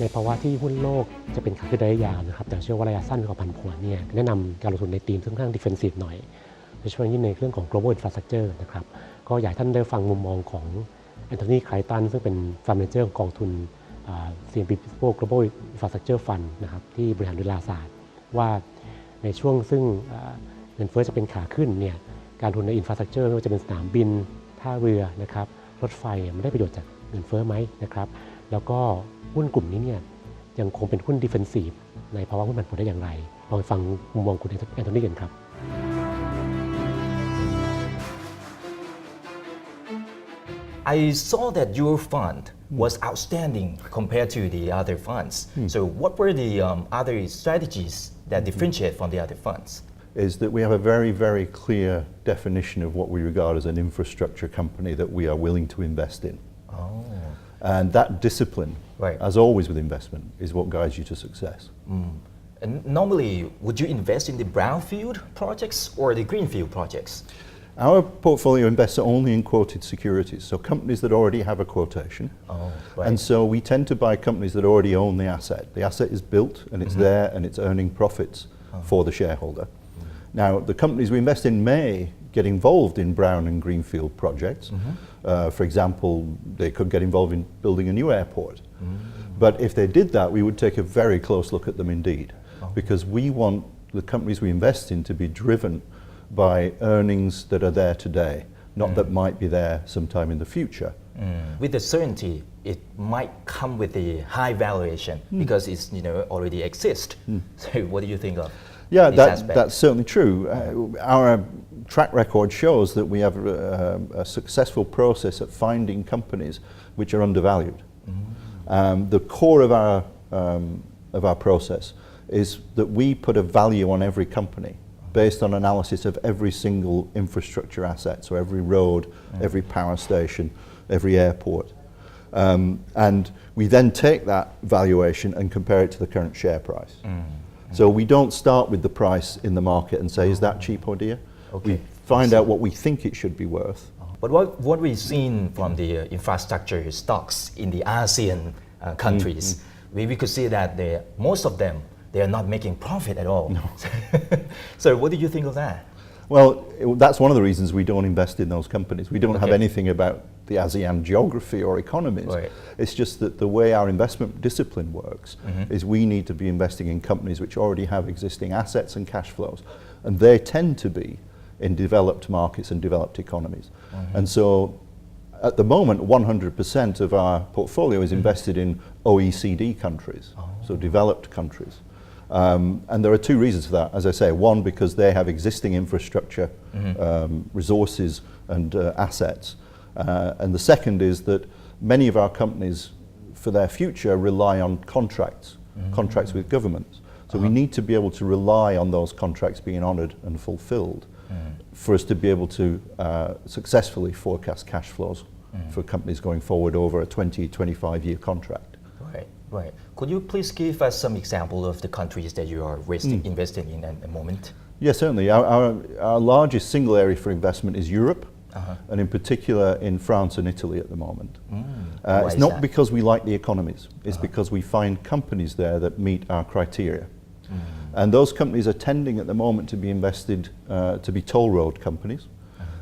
ในภาวะที่หุ้นโลกจะเป็นขาขึ้นระยะยาวนะครับแต่เชื่อว่าระยะสั้นของผันผวนเนี่ยแนะนำการลงทุนในธีมค่อนข้าง defensive หน่อยโดยเฉพาะยิ่งในเรื่องของ global infrastructure นะครับก็อยากท่านได้ฟังมุมมองของ Antony Creighton ซึ่งเป็น Fund Manager ของกองทุนCMB Global Infrastructure Fund นะครับที่บริหารโดยลาซาร์ดว่าในช่วงซึ่งเงินเฟ้อจะเป็นขาขึ้นเนี่ยการลงทุนใน infrastructure ไม่ว่าจะเป็นสนามบินท่าเรือนะครับรถไฟมันได้ประโยชน์จากเงินเฟ้อไหมนะครับแล้วก็หุ้นกลุ่มนี้เนี่ยยังคงเป็นหุ้น defensive ในภาวะหุ้นผันผวนได้อย่างไรลองฟังมุมมองคุณแอนโทนีกันครับ I saw that your fund was outstanding compared to the other funds. So what were the other strategies that differentiate from the other funds? Is that we have a very, very clear definition of what we regard as an infrastructure company that we are willing to invest in. Oh. And that discipline, right. as always with investment, is what guides you to success. And normally, would you invest in the brownfield projects or the greenfield projects? Our portfolio invests only in quoted securities, so companies that already have a quotation. Oh, right. And so we tend to buy companies that already own the asset. The asset is built and it's there and it's earning profits for the shareholder. Now, the companies we invest in may get involved in brown and greenfield projects. For example, they could get involved in building a new airport. But if they did that, we would take a very close look at them indeed, because we want the companies we invest in to be driven by earnings that are there today, not that might be there sometime in the future. With the certainty, it might come with a high valuation because it's already exists. So what do you think of? Yeah, that's certainly true. Our track record shows that we have a successful process at finding companies which are undervalued. The core of our process is that we put a value on every company based on analysis of every single infrastructure asset, so every road, every power station, every airport. And we then take that valuation and compare it to the current share price. So we don't start with the price in the market and say, is that cheap or dear? Okay. We find out what we think it should be worth. But what we've seen from the infrastructure stocks in the ASEAN countries, we could see that most of them, they are not making profit at all. No. So what do you think of that? Well, that's one of the reasons we don't invest in those companies. We don't have anything about the ASEAN geography or economies. Right. It's just that the way our investment discipline works is we need to be investing in companies which already have existing assets and cash flows. And they tend to be in developed markets and developed economies. And so at the moment, 100% of our portfolio is invested in OECD countries, so developed countries. And there are two reasons for that. As I say, one, because they have existing infrastructure, resources and assets. And the second is that many of our companies, for their future, rely on contracts with governments. So we need to be able to rely on those contracts being honoured and fulfilled for us to be able to successfully forecast cash flows for companies going forward over a 20, 25-year contract. Right. Could you please give us some example of the countries that you are investing in at the moment? Yes, certainly. Our largest single area for investment is Europe, and in particular in France and Italy at the moment. It's not because we like the economies, it's because we find companies there that meet our criteria. And those companies are tending at the moment to be invested, to be toll road companies,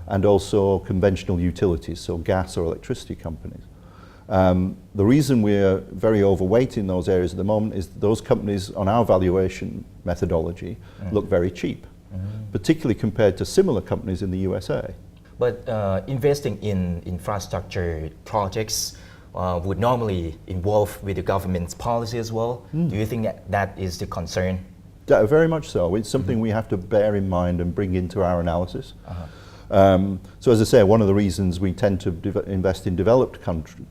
and also conventional utilities, so gas or electricity companies. The reason we're very overweight in those areas at the moment is those companies on our valuation methodology look very cheap, particularly compared to similar companies in the USA. But investing in infrastructure projects would normally involve with the government's policy as well. Do you think that is the concern? Very much so. It's something we have to bear in mind and bring into our analysis. So as I say, one of the reasons we tend to invest in developed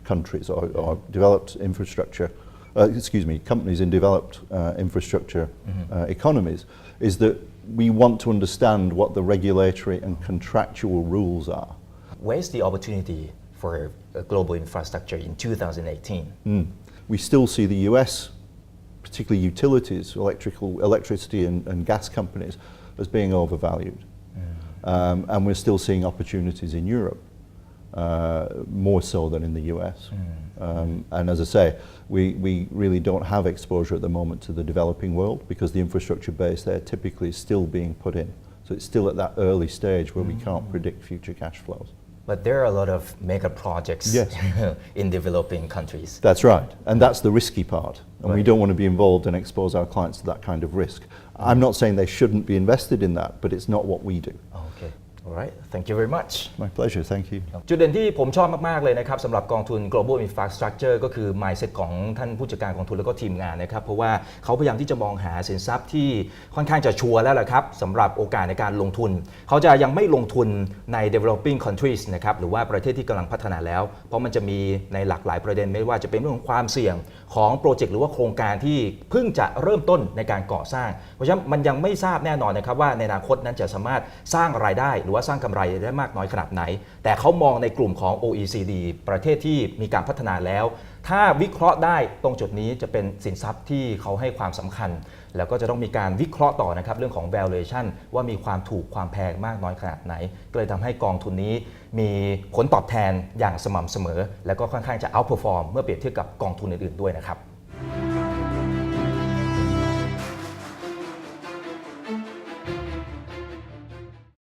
countries or developed infrastructure, companies in developed infrastructure economies, is that we want to understand what the regulatory and contractual rules are. Where's the opportunity for global infrastructure in 2018? We still see the US, particularly utilities, electricity and gas companies, as being overvalued. And we're still seeing opportunities in Europe. more so than in the US. And as I say, we really don't have exposure at the moment to the developing world because the infrastructure base there typically is still being put in. So it's still at that early stage where we can't predict future cash flows. But there are a lot of mega projects Yes. in developing countries. That's right. And that's the risky part. And we don't want to be involved and expose our clients to that kind of risk. I'm not saying they shouldn't be invested in that, but it's not what we do. Okay. All right. Thank you very much. My pleasure. Thank you. จุดเด่นที่ผมชอบมากๆเลยนะครับสำหรับกองทุน global infrastructure ก็คือ mindset ของท่านผู้จัดการกองทุนแล้วก็ทีมงานนะครับเพราะว่าเขาพยายามที่จะมองหาสินทรัพย์ที่ค่อนข้างจะชัวร์แล้วแหละครับสำหรับโอกาสในการลงทุนเขาจะยังไม่ลงทุนใน developing countries นะครับหรือว่าประเทศที่กำลังพัฒนาแล้วเพราะมันจะมีในหลากหลายประเด็นไม่ว่าจะเป็นเรื่องของความเสี่ยงของโปรเจกต์หรือว่าโครงการที่เพิ่งจะเริ่มต้นในการก่อสร้างเพราะฉะนั้นมันยังไม่ทราบแน่นอนนะครับว่าในอนาคตนั้นจะสามารถสร้างรายได้หรือว่าสร้างกำไรได้มากน้อยขนาดไหนแต่เขามองในกลุ่มของ OECD ประเทศที่มีการพัฒนาแล้วถ้าวิเคราะห์ได้ตรงจุดนี้จะเป็นสินทรัพย์ที่เขาให้ความสำคัญแล้วก็จะต้องมีการวิเคราะห์ต่อนะครับเรื่องของ valuation ว่ามีความถูกความแพงมากน้อยขนาดไหนก็เลยทำให้กองทุนนี้มีผลตอบแทนอย่างสม่ำเสมอแล้วก็ค่อนข้างจะ outperform เมื่อเปรียบเทียบกับกองทุนอื่นๆด้วยนะครับ